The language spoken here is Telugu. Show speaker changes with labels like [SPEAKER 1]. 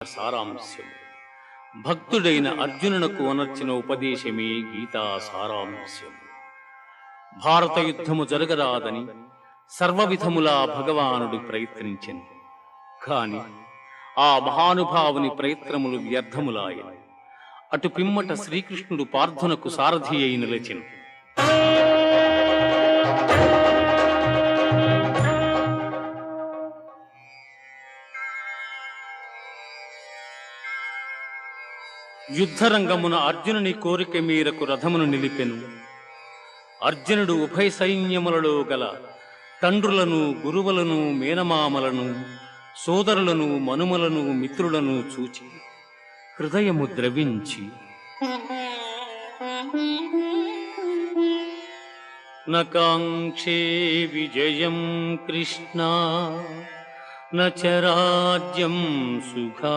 [SPEAKER 1] సారాంశం భక్తుడైన అర్జునునకు అనర్చిన ఉపదేశమే గీతా సారాంశం. భారత యుద్ధము జరగరాదని సర్వవిధములా భగవానుడు ప్రయత్నించెను. కాని ఆ మహానుభావుని ప్రయత్నములు వ్యర్థములాయెను. అటు పిమ్మట శ్రీకృష్ణుడు పార్థునకు సారథి అయి నిలిచెను. యుద్ధరంగమున అర్జునుని కోరిక మేరకు రథమును నిలిపెను. అర్జునుడు ఉభయ సైన్యములలో గల తండ్రులను, గురువులను, మేనమామలను, సోదరులను, మనుమలను, మిత్రులను చూచి హృదయము ద్రవించి నకాంక్షే విజయం కృష్ణ నచ రాజ్యం సుఖా